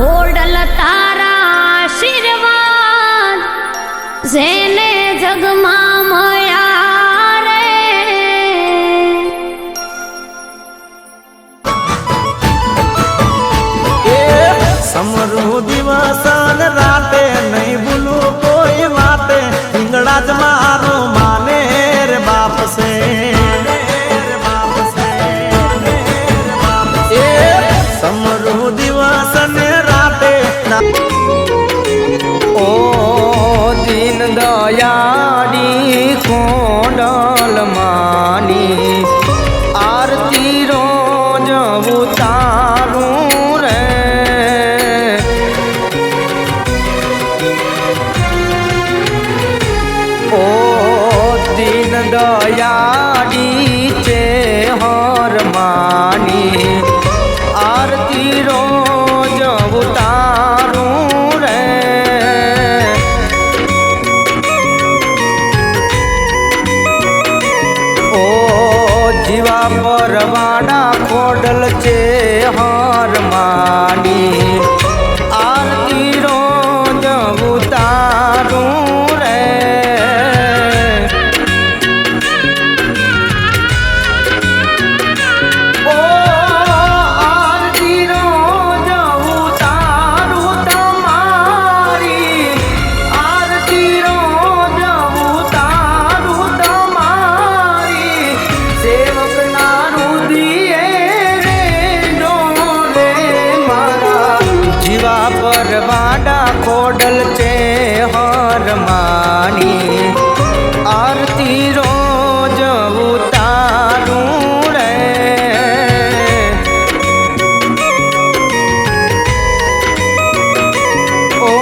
ખોડલ તારા આશીર્વાદ જેને જગમાં મળ્યા રે સમરું દિવસ ને રાતે નહીં ભૂલું કોઈ વાતે હિંગળા જ મારું માને રે બાપ છે સમરું દિવસ ને રાતે ઓ દીન દયાળી કોડલ માની આરતી રોજ ઉતારું રે ઓ દીન દયાળી છે હર માની આરતી રોજ ઉતારું રે ઓ જીવા પરવાડા ખોડલ છે હર માની આરતી રોજ ઉતારું રે પરવાડા ખોડલ છે હર માની આરતી રોજ ઉતારું રે ઓ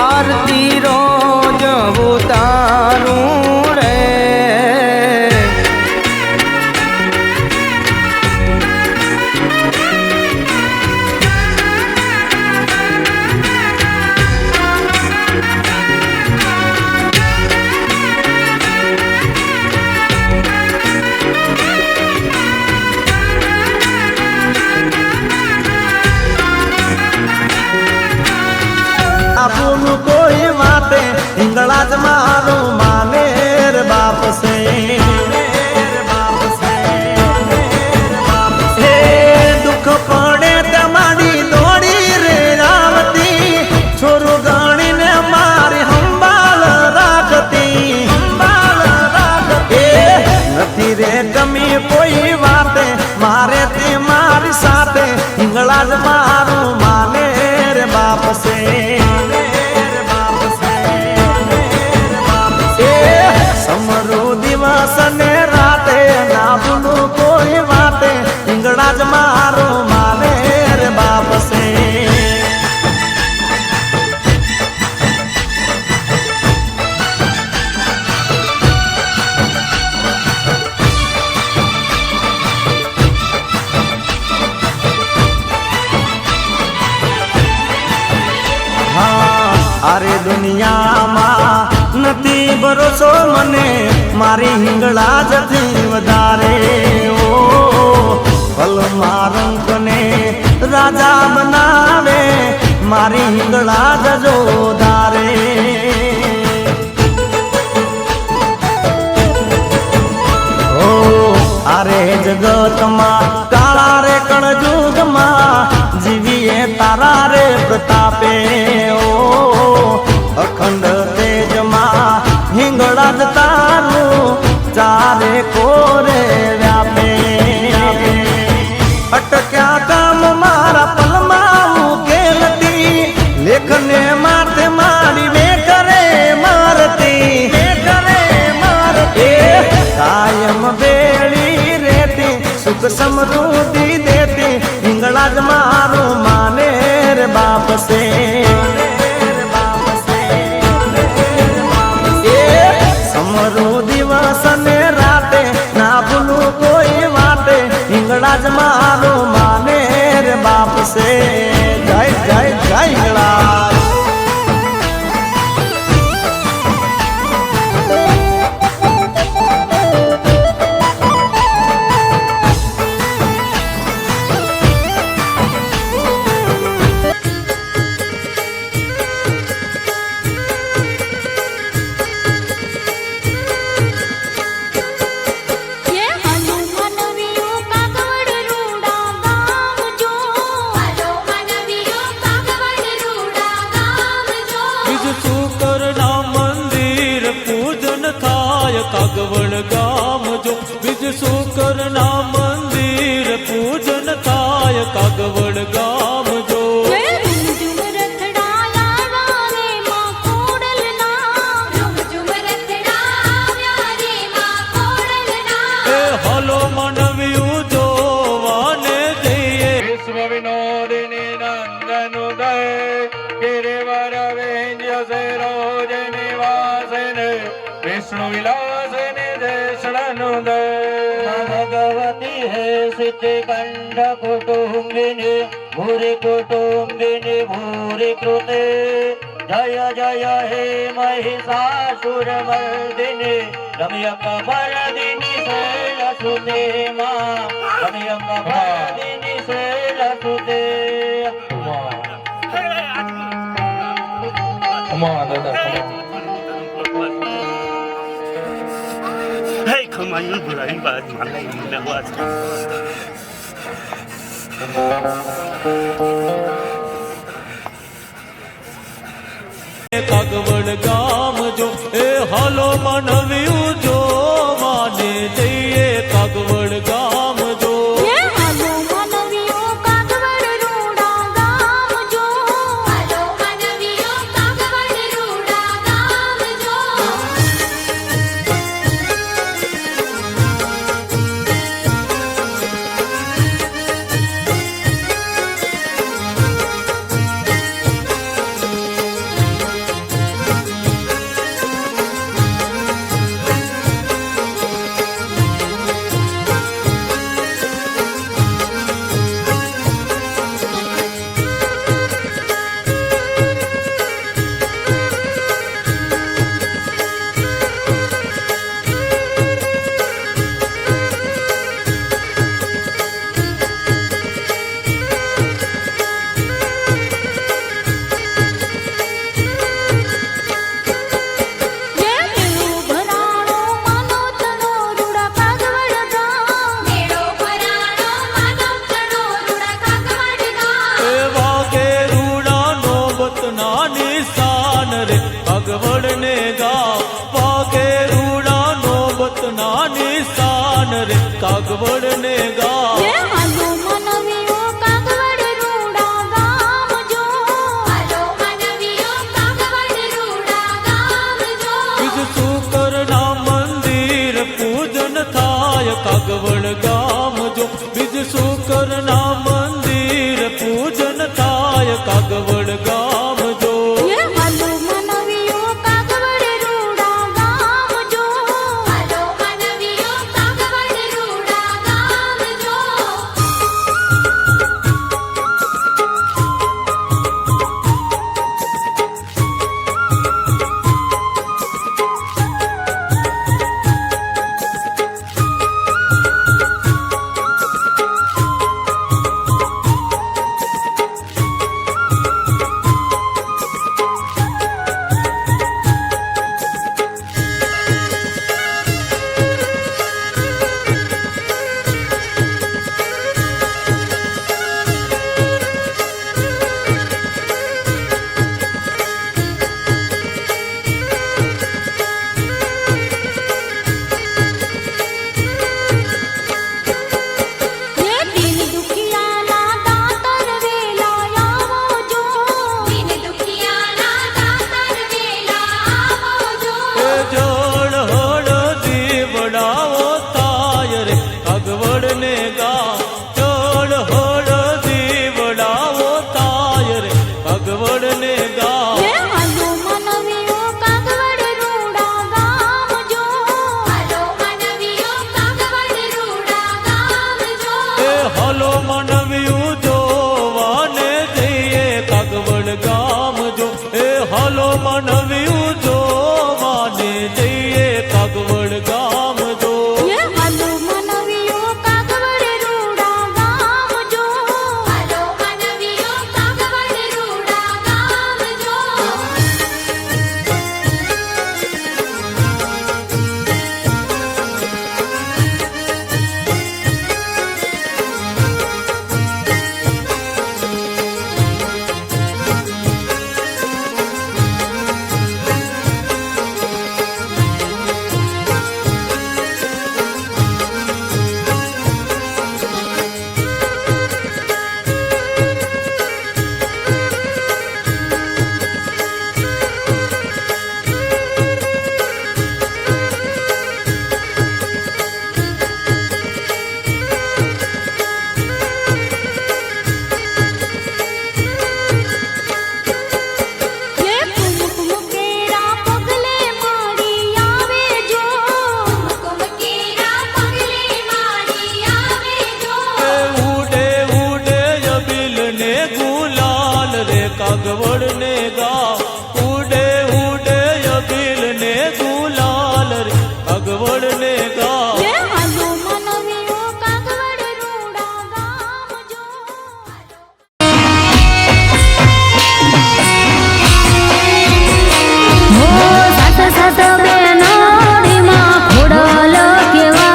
આરતી રોજ ઉતારું રે આપુનું કોઈ વાતે હિંગળા જ મારું માને રે બાપ છે હે દુઃખ પડે તમારી દોડી રે આવતી છોરું ગણીને મારી સંભાળ રાખતી નથી રે ગમી કોઈ વાતે મારે તે મારી સાથે હિંગળા જ મારું માને રે બાપ છે સમરું દિવસ ને રાતે ના ભૂલું કોઈ વાતે હિંગળા જ મારું માને રે બાપ છે અરે દુનિયામાં નથી ભરોસો મને મારી હિંગળા જથી વધારે ઓ પલમાં રંકને રાજા બનાવે મારી હિંગળા જજો ધારે ઓ અરે જગતમાં કાળા રે કળજુગમાં જીવીએ તારા રે પ્રતાપે ઓ અખંડ તેજમાં હિંગળા જ તારું ચારે કોરે વ્યાપે અટક્યા કામ મારા પલમાં ઉકેલતી લેખને માથે મારી વે કરે મારતી કાયમ બેડી રેતી સુખ સમૃદ્ધિ દેતી હિંગળા જ મારું માને રે બાપ છે સમરું દિવસ ને રાતે ના ભૂલું કોઈ વાતે હિંગળા જ મારું માને રે બાપ છે જય જય જય હિંગળા કાગવડ ગામ જો બીજ શુકરના મંદિર પૂજન થાય કાગવડ ગામ જો રૂમઝુમ રથડા લાવ્યા રે માં ખોડલના રૂમઝુમ રથડા આવ્યા રે માં ખોડલના એ હલો મનવ્યું જોવાને જઈએ વિશ્વ વિનોદિની નંદન ઉદય ગિરિવર વિંધ્ય સરોજ નિવાસિને વિષ્ણુ વિલાસિની દેશણ ઉદય ભગવતી હે સિદ્ધિ કંઠ કુટુંબિની ભૂરી કુટુંબિની ભૂરી કૃતે જય જય હે મહિષાસુર મર્દિની રમ્યક ભરદિની શૈલસુતે માં રમ્યક ભરદિની શૈલસુતે Hey, come on, you're right, but my lady, you know what? Kagvad ગામ જો એ હલો મનવ્યું જોવાને જઈએ કાગવડ ગામ જો હાલો મનવીઓ કાગવડ રૂડા ગામ જો હાલો મનવીઓ કાગવડ રૂડા ગામ જો કાગવડ ને ગા વાગે રૂડા નોબતના નિશાન રે કાગવડ ને ગા હાલો મનવીઓ કાગવડ રૂડા ગામ જો હાલો મનવીઓ કાગવડ રૂડા ગામ જો બીજ શુકરના મંદિર પૂજન થાય કાગવડ ગામ જો બીજ શુકરના મંદિર પૂજન થાય કાગવડ ગામ જો હાલો મનવીઓ કાગવડ રૂડા ગામ જો હાલો મનવીઓ કાગવડ રૂડા ગામ જો કાગવડ ને ગા ઉડે ઉડે અભિલ ને ગુલાલ રે કાગવડ ને ગા હે હાલો માનવીઓ કાગવડ રૂડા ગામ જો હો સાત સાત બેનોડીમાં ખોડલ કેવાય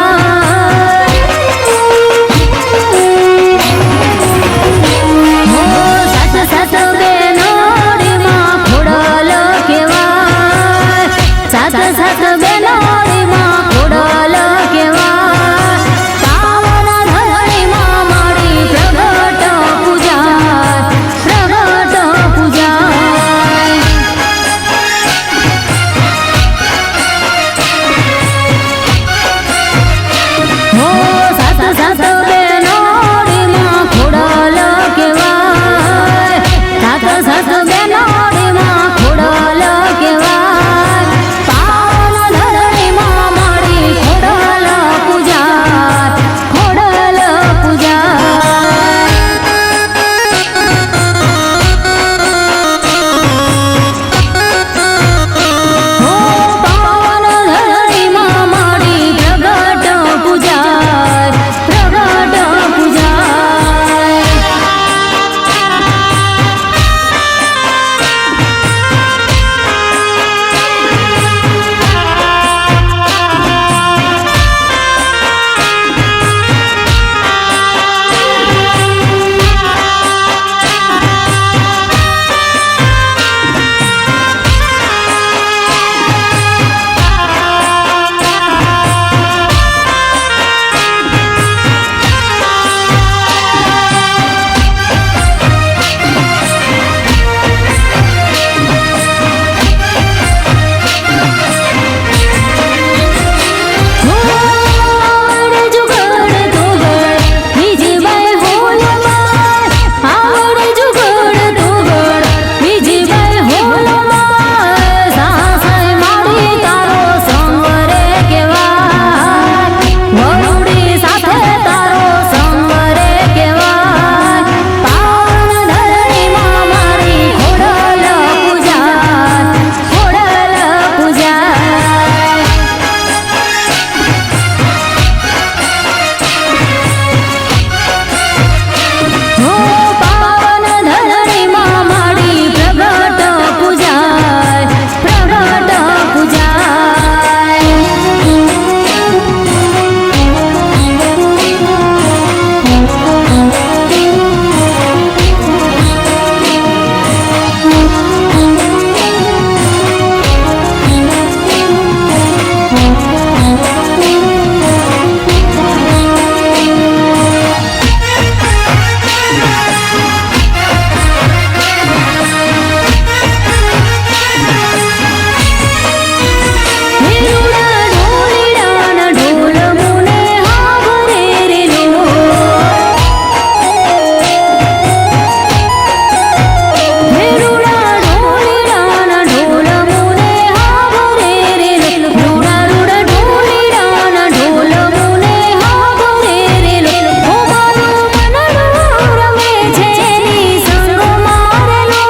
હો સાત સાત બેનોડીમાં ખોડલ કેવાય સાત સાત બેનોડીમાં ખોડલ કેવાય પાવન ધરણીમાં મારી પ્રગટ પૂજાય પ્રગટ પૂજાય હો સાત સાત બેનોડીમાં ખોડલ કેવાય સાત સાત બેનોડીમાં ખોડલ કેવાય પાવન ધરણીમાં મારી ખોડલ પૂજાય ખોડલ પૂજાય હો પાવન ધરણીમાં મારી પ્રગટ પૂજાય પ્રગટ પૂજાય આવડે જુગડ તોગડ બીજી બાઈ હોલમાં આવડે જુગડ તોગડ બીજી બાઈ હોલમાં સાસય મારી તારો સંગ રે કેવાય વરુડી સાથે તારો સંગ રે કેવાય પાવન ધરણીમાં મારી ખોડલ પૂજાય ખોડલ પૂજાય હો પાવન ધરણીમાં મારી પ્રગટ પૂજાય પ્રગટ હિરુડા ઢોલીડાના ઢોલ મુને હાવરે રે લો હિરુડા ઢોલીડાના ઢોલ મુને હાવરે રે લો રૂડા રૂડા ઢોલીડાના ઢોલ મુને હાવરે રે લો ઓ મારું મનડું રમે છે ની સંગ મારેલો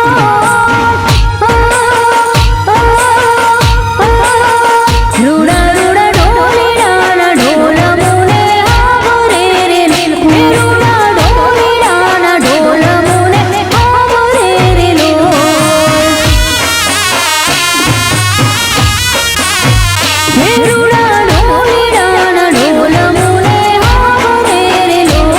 રૂડા રૂડા ઢોલીડાના ઢોલ મુને હાવરે રે લો રૂડા ઢોલીડાના ઢોલ મુને હાવરે રે લો હિરુડા ઢોલીડાના ઢોલ મુને હાવરે રે લો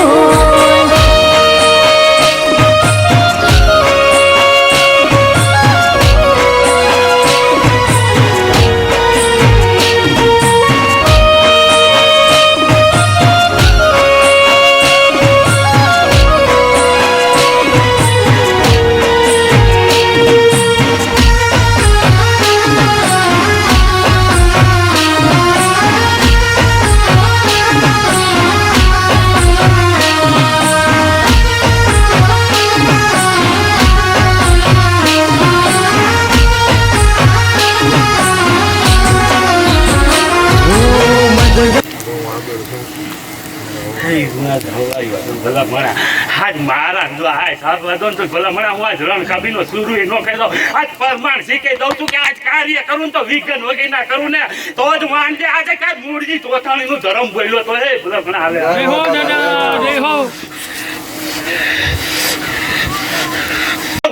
ભગા મળ્યા આજ મારા જો આ સાહેબ વધો તો ભલા મને હું આજ રણ કાબીનો સુરુ એ નો કહી દઉં આજ પરમાણ શીખી દઉં છું કે આજ કાર્ય કરું તો વિઘ્ન વગી ના કરું ને તો જ માનજે આજે કાંઈ મૂળજી તોથાણી નું ધર્મ બોલ્યો તો હે ભલા મને આવે જય હો દાદા જય હો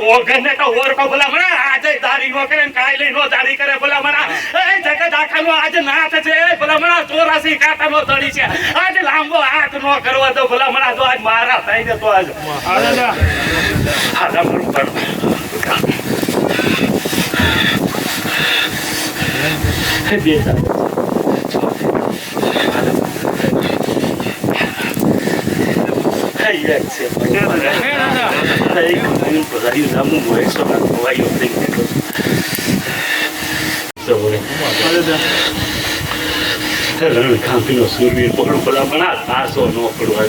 ઓગને તો ઓર કો ભલા મને આજે દારી નો કરે કાઈ લઈ નો દારી કરે ભલા મને એ જગત આખાનો આજે નાથ છે ભલા મને 84 કાંટાનો તળી છે આજે લાંબો હાથ નો કરવા દો ભલા મને તો આજ મારા થઈ જતો આજ આ દાદા આ દામરું પર હે બેટા Hey, c'est pas Hey, comunque, dai, usiamo questo, ma poi io tengo. Dove? Allora, campino subi, por ભલા મણા આસો નો પડવા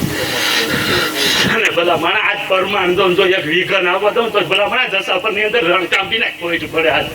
અને ભલા મણા આજ પરમાન દો તો એક વિઘન આવો દો તો ભલા મણા જસા પર ની અંદર રણ કાપીને કોઈ જ પડે આજ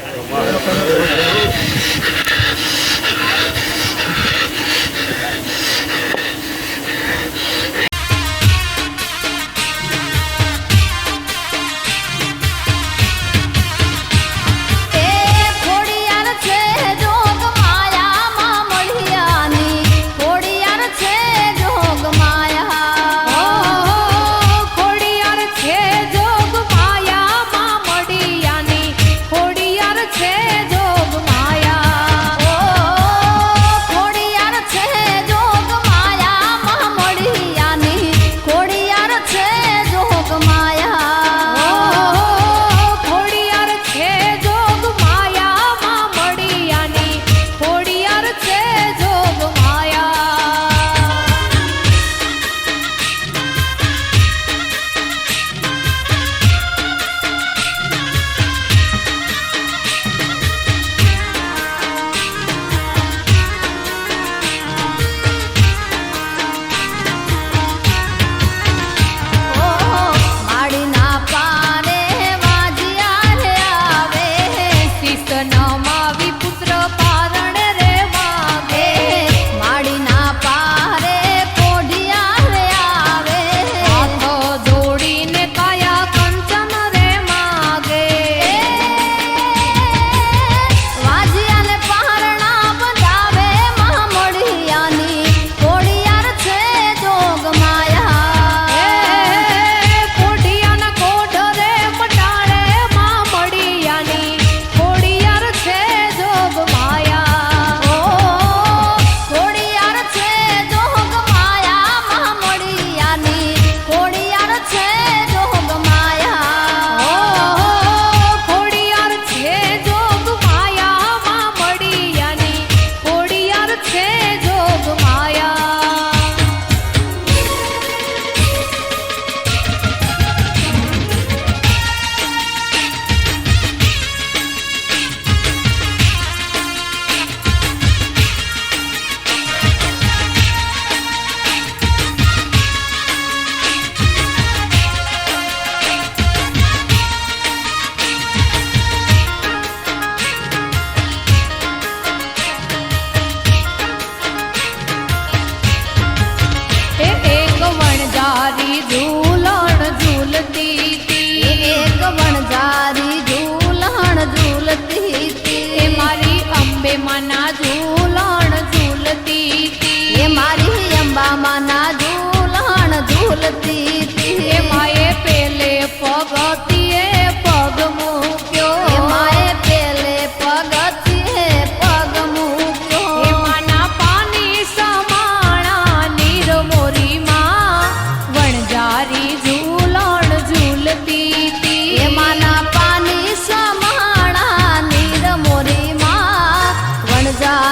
जा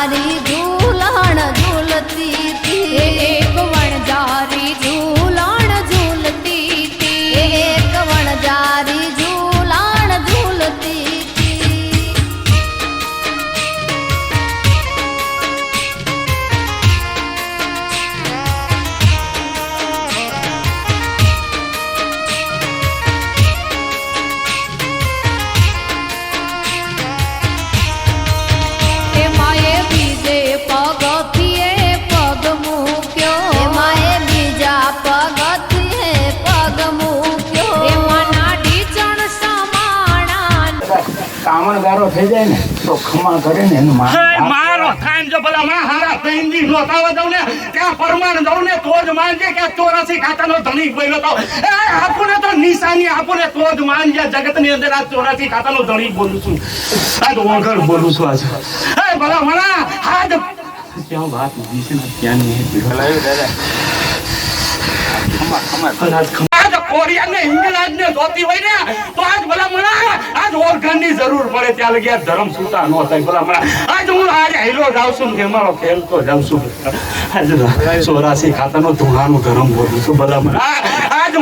કામણગારો થઈ જાય ને તો ખમા કરે ને એનું હે મારો થાય ને જો ભલા માં હારા તૈંદી નો થાવા દઉં ને ત્યાં પરમાણ દઉં ને તો જ માનજે કે 84 ખાતાનો ધણી બોલ્યો તો એ આપુને તો નિશાની આપુને તો જ માનજે જગતની અંદર આ 84 ખાતાનો ધણી બોલું છું આ તો વગર બોલું છું આજ એ ભલા મણા હાજ ક્યાં વાત નથી છે ને ક્યાં નહીં ભલાયો દાદા આજ કોરિયાને ઇંગ્લેન્ડને જોતી હોય ને તો આજ ભલા મણા આજ ઓર્ગનની જરૂર પડે ત્યાં લગી આ ધર્મ સૂતા ન થાય ભલા મણા આજ હું આજ હેલો જાઉં છું કે મારો ખેલતો જાઉં છું આજ 84 ખાતાનો ધૂણાનું ધર્મ બોલું છું ભલા મણા આજ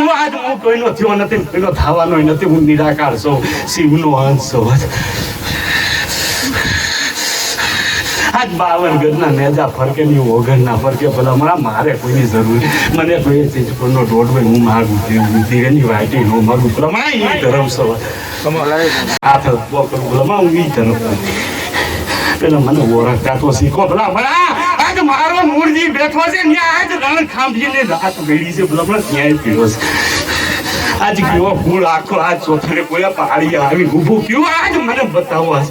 હું કોઈનો થયો નથી કોઈનો થવાનો નથી હું નિરાકાર છું શિવનો અંશ છું આજ 52 ગજના નેજા ફરકે ની ઓગણ ના ફરકે ભલા મારે કોઈની જરૂર મને કોઈ ચીજ પરનો દોડ હોય હું માગું ધીરેની વાઈટી નો માગું ભલા એ ધર્મ સવા હાથ બોકર ભલા હું ઈ ધર્મ પેલા મને ઓળખતા તો શીખો ભલા આજ મારો મૂળજી બેઠો છે ત્યાં આજ રણ ખાંભીને રાત ગળી છે ભલા ક્યાંય પીડો છે આજ કેવો ફૂલ આખો આજ ચોથડે કોઈ પહાડી આવી ઊભું કયું આજ મને બતાવો આજ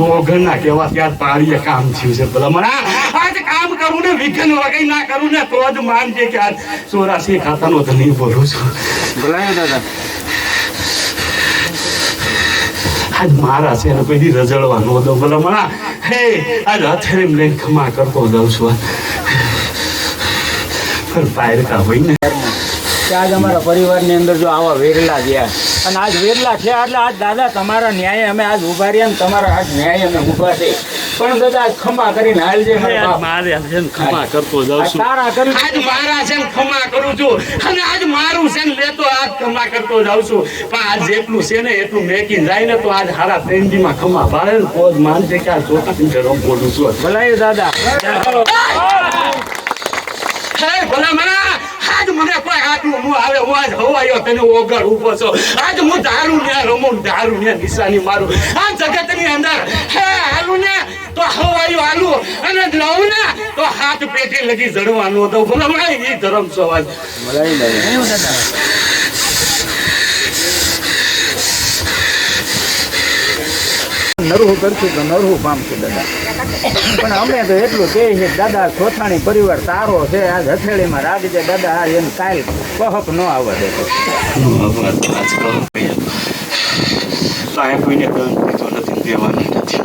ઓગણના કેવા ત્યાં પાડીએ કામ થયું છે ભલા આજ કામ કરું ને વિઘ્ન વગઈ ના કરું ને તો જ માનજે કે આજ 84 ખાતાનો ધણી બોલું છું બોલાયો દાદા આજ મારા છે ને કોઈ દી રજળવા નો દો ભલા હે આજ હથેળી લઈને ખમા કરતો જાઉં છું પાયર કા હોય ને આજ અમારા પરિવારની અંદર જો આવા વેરલા ગયા અને આજ વેરલા છે એટલે આજ દાદા તમારા ન્યાય અમે આજ ઉભા રહ્યા ને તમારા આજ ન્યાય અમે ઉભા છે પણ દાદા આજ ખમા કરીને હાલજે મારે છે ને ખમા કરતો જાઉં છું તારા કરી આજ મારા છે ને ખમા કરું છું અને આજ મારું છે ને લેતો આજ ખમા કરતો જાઉં છું પણ આજ જેટલું છે ને એટલું મેકી જાય ને તો આજ હારા ત્રણજીમાં ખમા પાડે ને તો જ માનજે કે આ ચોથા ધર્મ બોલું છું ભલાય દાદા હે ભલા મના આજ મને કોઈ આટલું હું આવે હું આજ હવાયો તને ઓગળ ઉભો છો આજ હું દારૂ ને રમું દારૂ ને નિશાની મારું આ જગતની અંદર હે હાલું ને તો હવાયો હાલું અને લઉં ને તો હાથ પેટી લગી જડવાનું દઉં ભલા મને એ ધર્મ છો આજ નરહું કરશું તો નરહું પામશું દાદા પણ અમે તો એટલું કહે છે દાદા ચોથાણી પરિવાર તારો છે આજ હથેળીમાં રાખી દે દાદા આ એને કાલ કહક ન આવવા દે સાહેબ કોઈને દંડ દીધો નથી દેવાનું નથી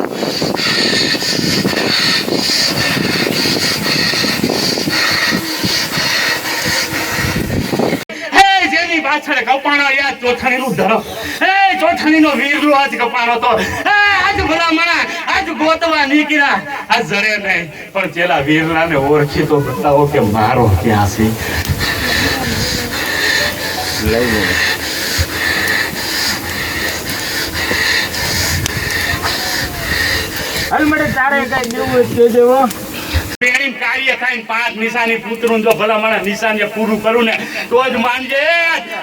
પાછળ કપાણો યાદ ચોથાણીનું ધર્મ હે ચોથાણીનો વીરલો આજ કપાણો તો આજ ભલા મણા આજ ગોતવા નીકળ્યા આ જરે નહીં પણ પેલા વીરલાને ઓળખી તો બતાવો કે મારો ક્યાં છે લઈ લો હાલ મને તારે કઈ દેવું કે દેવો પેણી કાર્ય થાય 5 નિશાની પુત્રનું જો ભલા મને નિશાની પૂરું કરું ને તો જ માનજે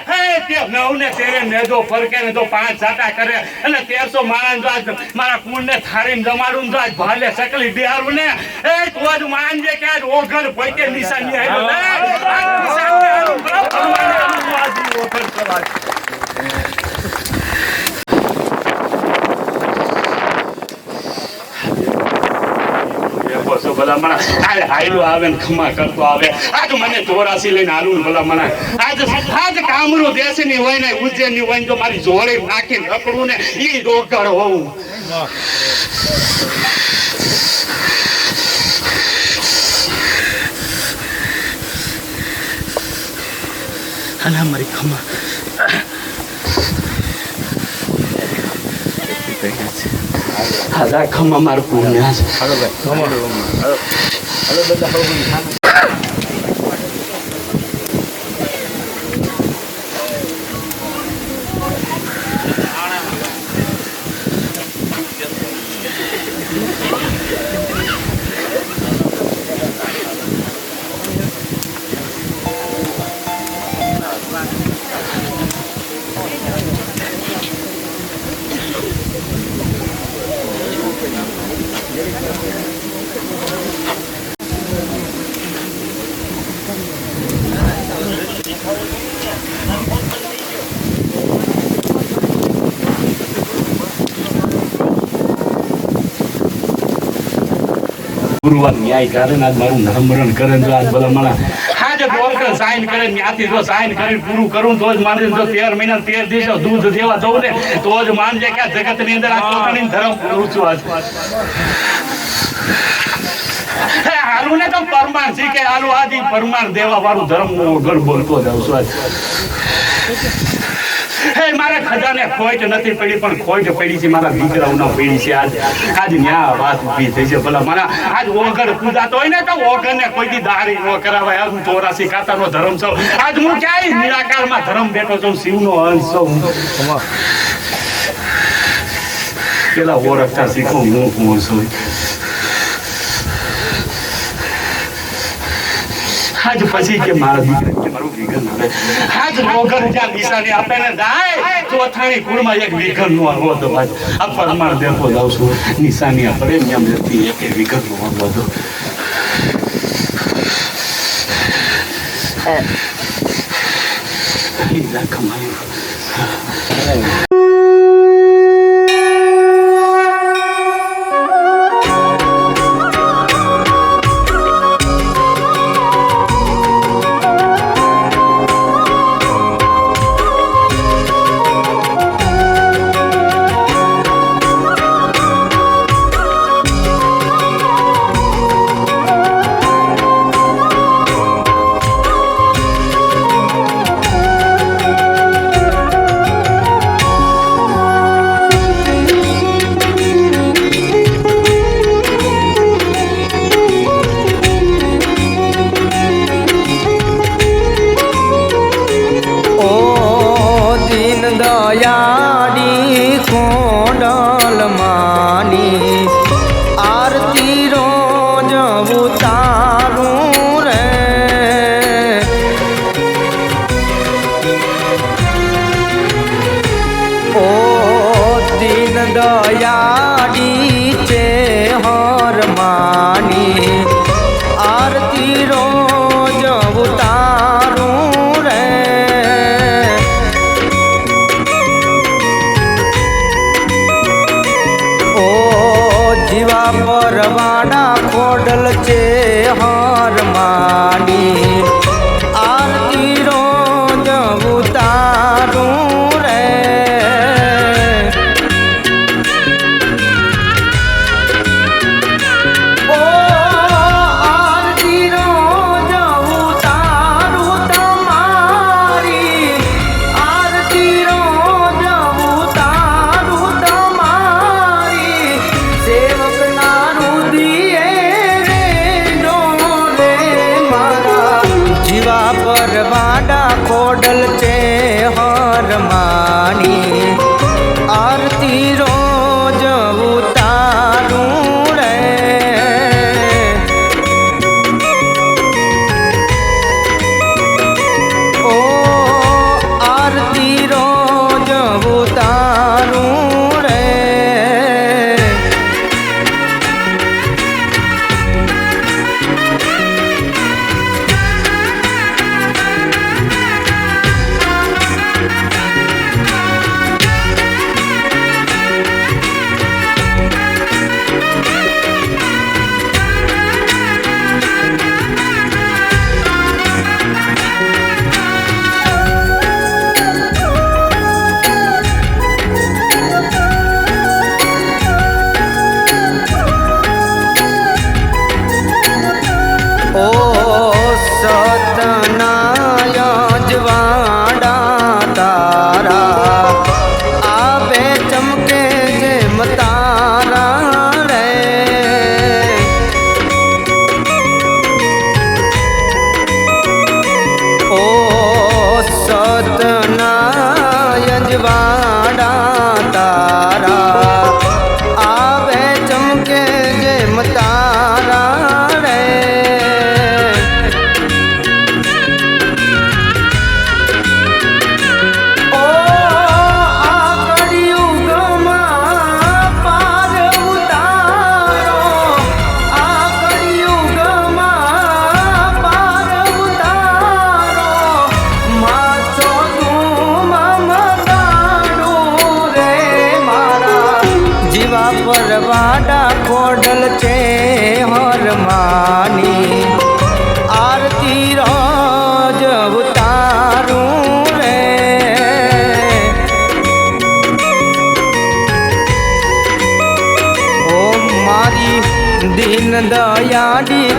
હે તે 9 ને 13 મેદો ફરકે ને તો 5 જાટા કરે અને 1300 માણસ જો આજ મારા કુંડ ને થારીને જમાડું તો આજ ભાલે સકલી બિહારું ને એ તો જ માનજે કે આજ ઓઘર પોતે નિશાની આવ્યો ને આજ નિશાની આવ્યો ભગવાન આજ ઓઘર કરવા ભલા મણા હાયલો આવે ને ખમા કરતો આવે આજ મને 84 લઈને હાલું ભલા મણા આજ કામરો દેશ ની હોય ને ઉજ્જૈન ની હોય ને તો મારી જોડે નાખીને રખડું ને ઈ ડોકર હોવું હાલા મારી ખમા હાલા ખમા મારું પુણ્ય છે હાલો ભાઈ હાલો બધા ગુરુવાર ન્યાય કરે ને આજ મારું નામરણ કરે ને આજ ભલા મારા આજે ડોક્ટર સાઈન કરે ત્યાંથી જો સાઈન કરી પૂરું કરું તો જ મારે જો 13 મહિના 13 દિવસ દૂધ દેવા દઉં ને તો જ માનજે કે આ જગતની અંદર આ પોતાની ધર્મ પૂરું છું આજ હાલું ને તો પરમાર શીખે હાલું આજી પરમાર દેવા વાળું ધર્મ ગઢ બોલતો જાઉં છું આજ હે મારા ખજાને ખોટ નથી પડી પણ ખોટ પડી છે મારા દીકરાઓનો પડી છે આજ ન્યા વાત ઊભી થઈ છે ભલા મારા આજ ઓગળ પૂજાતો હોય ને તો ઓગળને કોઈ દી દારી ન કરાવાય હું 84 કાતાનો ધર્મ છું આજ હું ક્યાંય નિરાકારમાં ધર્મ બેઠો છું શિવનો અંશ છું પેલા ઓળખતા શીખો હું કોણ છું આજ પછી કે મારા દીકરા કે મારું વિઘન હવે આજ રોગન જ્યાં નિશાની આપે ને જાય ચોથાણી કુળમાં એક વિઘન નો આવવો તો આજ આ પરમાર દેખો જાઉં છું નિશાની આપે નિયમ નથી એક વિઘન નો આવવો તો ઈલા કમાયું પરવાડા ખોડલ છે હર માની આરતી રોજ ઉતારું રે ઓ આરતી રોજ ઉતારું તમારી આરતી રોજ ઉતારું તમારી સેવક પરવાડા ખોડલ છે હર માની આરતી રોજ ઉતારું રે ઓ આરતી રોજ ઉતારું રે ઓ સતનાય જવાડા તારા આબે ચમકે જેમ તારા રે ઓ સતનાય જવાડા તારા આબે ચમકે જેમ તારા રે વરવાડા ખોડલ છે હરમાની આરતી રોજ ઉતારું રે ઓ મારી દીન દયાળી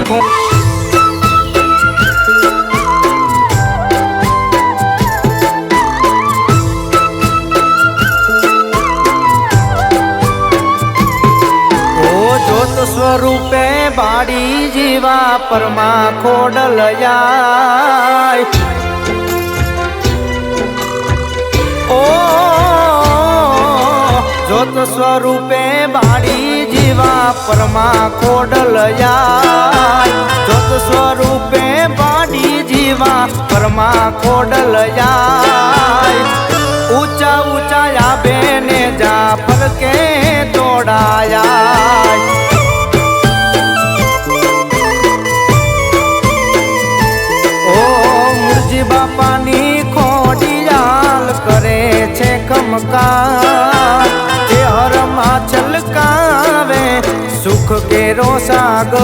સ્વરૂપે બાડી જીવા પરમા ખોડલ જાય ઓ જોત સ્વરૂપે બાડી જીવા પરમા ખોડલ જાય જોત સ્વરૂપે બાડી જીવા પરમા ખોડલ જાય ઊંચા ઊંચા આબે ને જા ફરકે તોડાયા બાપાની ખોડિયાલ કરે છે ખમકાર જે હરમાં છલકાવે સુખ કેરો સાગર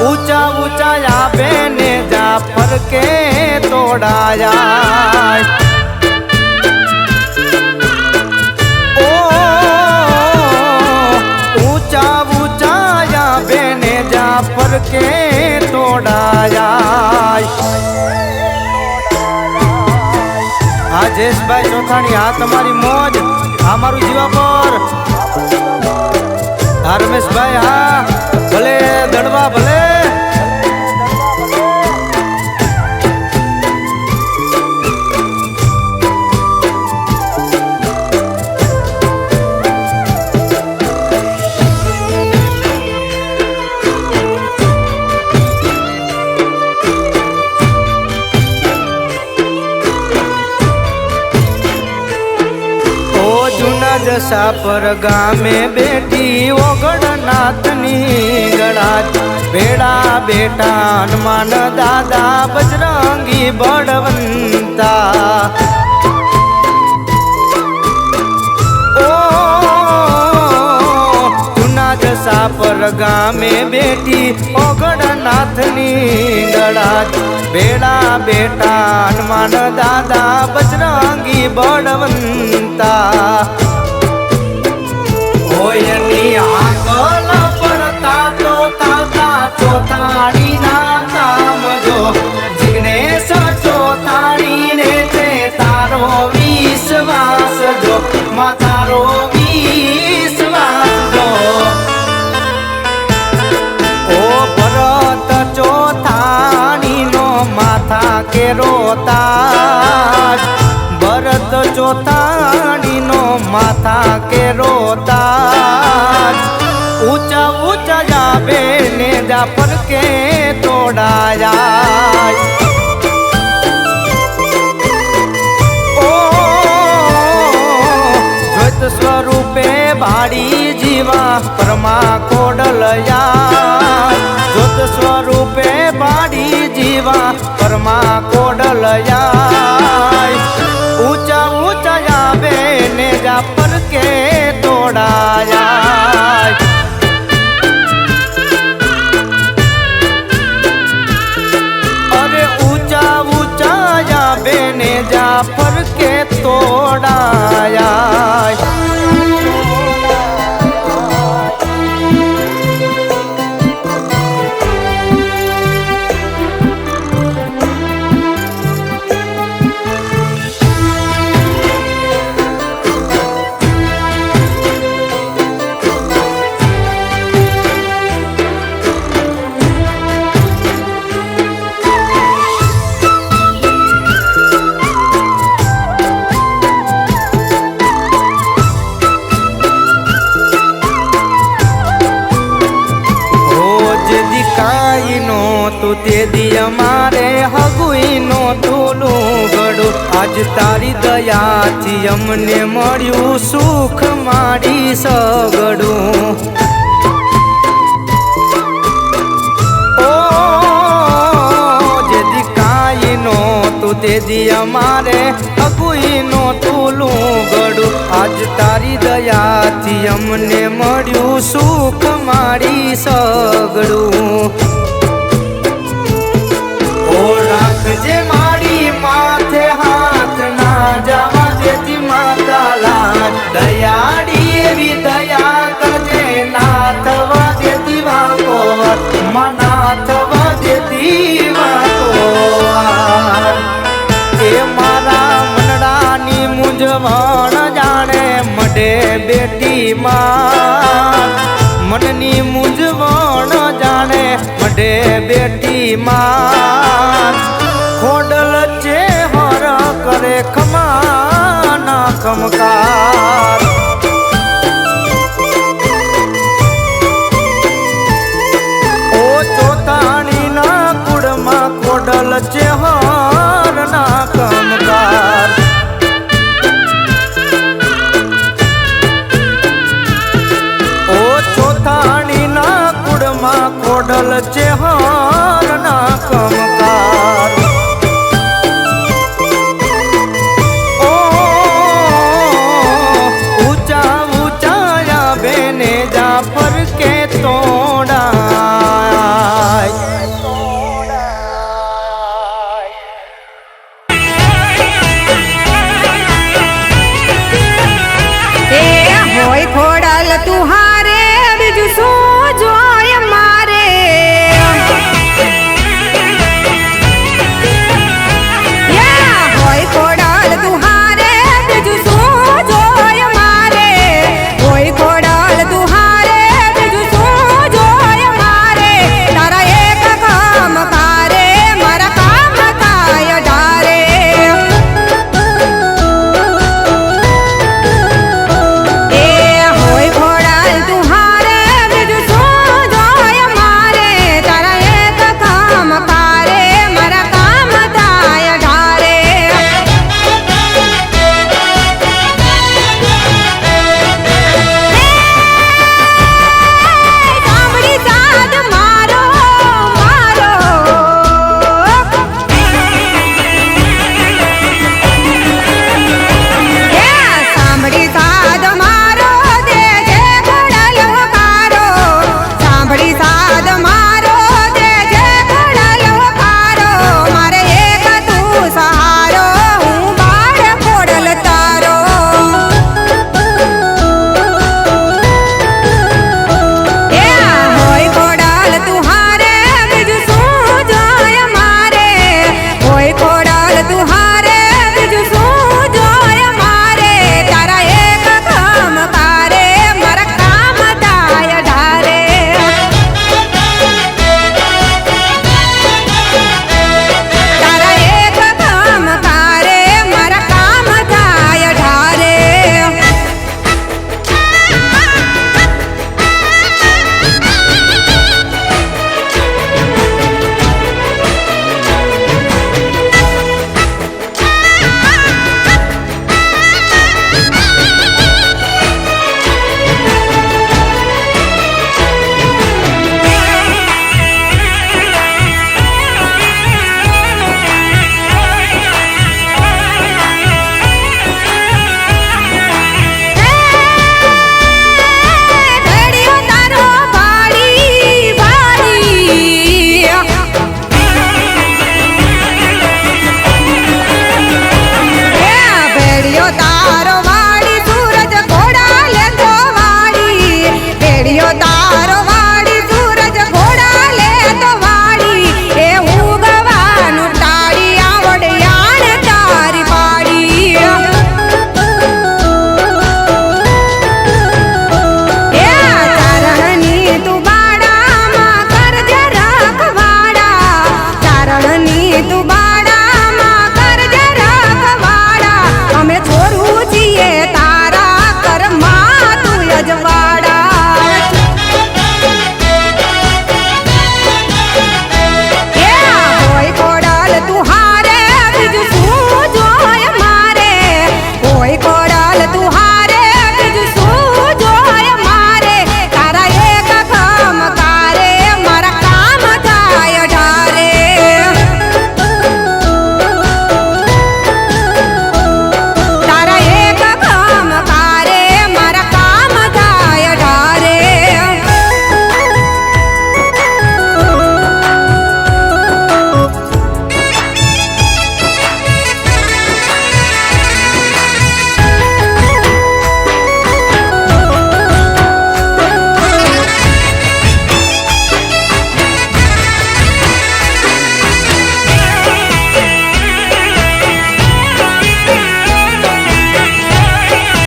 ઊંચા ઊંચા આબે ને જા ફરકે તોડાયા ઊંચા ઊંચા આબે ને જા ફરકે તોડાયા રાજેશભાઈ ચોથાણી આ તમારી મોજ આ મારું જીવા પર રમેશભાઈ હા ભલે દડવા ભલે સાપર ગામે બેઠી ઓગણનાથની ગળા ભેડા બેટા હનુમાન દાદા બજરંગી બળવંતા ઓ જુના સાપર ગામે બેઠી ઓગણનાથની ગળા ભેડા બેટા હનુમાન દાદા બજરંગી બળવંતા કોયની આગળ પડતા તો તાતા ચોથાડી ના નામ જો જિગ્નેશ ચોથાડી ને છે તારો વિશ્વાસ જો માં તારો વિશ્વાસ જો ઓ ભરત ચોથાડી નો માથા કેરો તાજ ભરત ચોથાડી નો માથા કેરો તાજ ઊંચા ઊંચા જાબે ને જા ફરકે તોડાયા ઓ જોત સ્વરૂપે બાડી જીવા પરમા ખોડલયા જોત સ્વરૂપે બાડી જીવા પરમા ખોડલયા ઊંચા ઊંચા આબે ને જા ફરકે તોડાયા અરે ઊંચા ઊંચા આબે ને જા ફરકે તોડાયા તું તે દી અમારે હગુઈ નો તુલું ગડું આજ તારી દયાથી અમને મળ્યું સુખ મારી સગડું ઓ જેદી કાઈ નો તું તે દી અમારે હગુઈ નો તુલું ગડું આજ તારી દયા તારાથી અમને મળ્યું સુખ મારી સગડું ઓ રાખજે મારી માથે હાથ ના જવા દેતી માતા લાજ દયાળી એવી દયા કરજે ના થવા દેતી વાકો મના થવા દેતી વાકો એ મારા મનડાની મૂંઝવણ જાણે મઢે બેટી માં મનની મૂંઝવણ જાણે મઢે બેટી માં ખોડલ ચેહર કરે ખમાના ખમકા